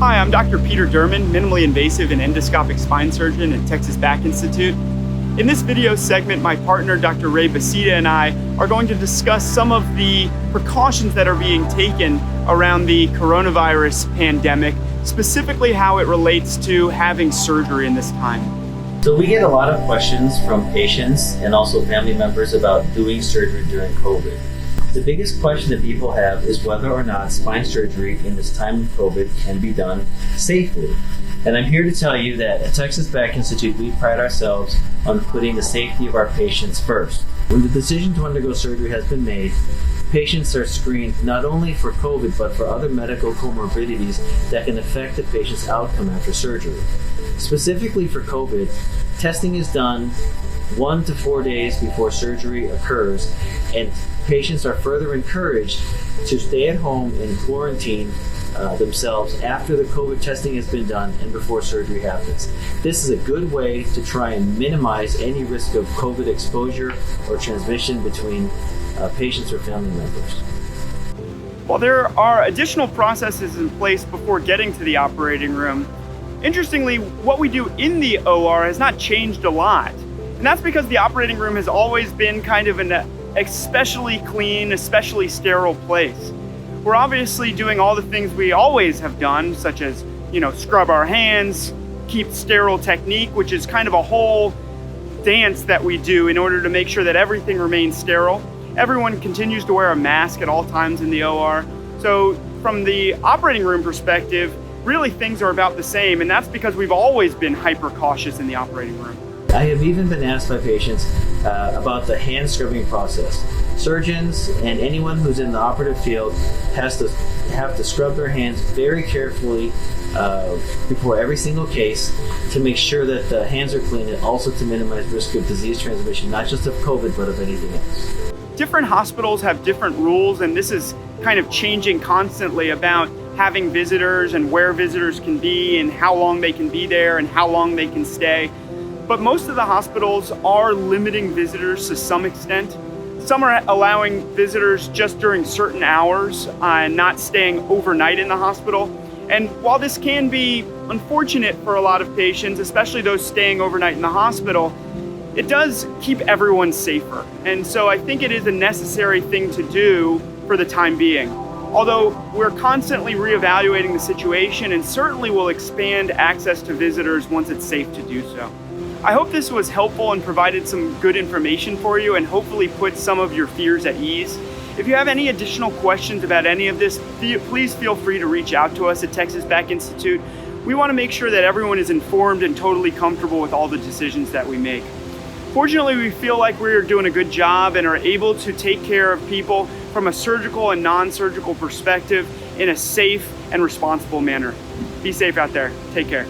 Hi, I'm Dr. Peter Derman, minimally invasive and endoscopic spine surgeon at Texas Back Institute. In this video segment, my partner, Dr. Rey Bosita, and I are going to discuss some of the precautions that are being taken around the coronavirus pandemic, specifically how it relates to having surgery in this time. So we get a lot of questions from patients and also family members about doing surgery during COVID. The biggest question that people have is whether or not spine surgery in this time of COVID can be done safely. And I'm here to tell you that at Texas Back Institute, we pride ourselves on putting the safety of our patients first. When the decision to undergo surgery has been made, patients are screened not only for COVID, but for other medical comorbidities that can affect the patient's outcome after surgery. Specifically for COVID, testing is done 1 to 4 days before surgery occurs, and patients are further encouraged to stay at home and quarantine themselves after the COVID testing has been done and before surgery happens. This is a good way to try and minimize any risk of COVID exposure or transmission between patients or family members. While there are additional processes in place before getting to the operating room, interestingly, what we do in the OR has not changed a lot. And that's because the operating room has always been kind of an especially clean, especially sterile place. We're obviously doing all the things we always have done, such as, scrub our hands, keep sterile technique, which is kind of a whole dance that we do in order to make sure that everything remains sterile. Everyone continues to wear a mask at all times in the OR. So from the operating room perspective, really things are about the same, and that's because we've always been hyper cautious in the operating room. I have even been asked by patients about the hand scrubbing process. Surgeons and anyone who's in the operative field have to scrub their hands very carefully before every single case to make sure that the hands are clean and also to minimize risk of disease transmission, not just of COVID, but of anything else. Different hospitals have different rules, and this is kind of changing constantly about having visitors and where visitors can be and how long they can be there and how long they can stay. But most of the hospitals are limiting visitors to some extent. Some are allowing visitors just during certain hours and not staying overnight in the hospital. And while this can be unfortunate for a lot of patients, especially those staying overnight in the hospital, it does keep everyone safer. And so I think it is a necessary thing to do for the time being. Although we're constantly reevaluating the situation and certainly will expand access to visitors once it's safe to do so. I hope this was helpful and provided some good information for you and hopefully put some of your fears at ease. If you have any additional questions about any of this, please feel free to reach out to us at Texas Back Institute. We want to make sure that everyone is informed and totally comfortable with all the decisions that we make. Fortunately, we feel like we're doing a good job and are able to take care of people from a surgical and non-surgical perspective in a safe and responsible manner. Be safe out there. Take care.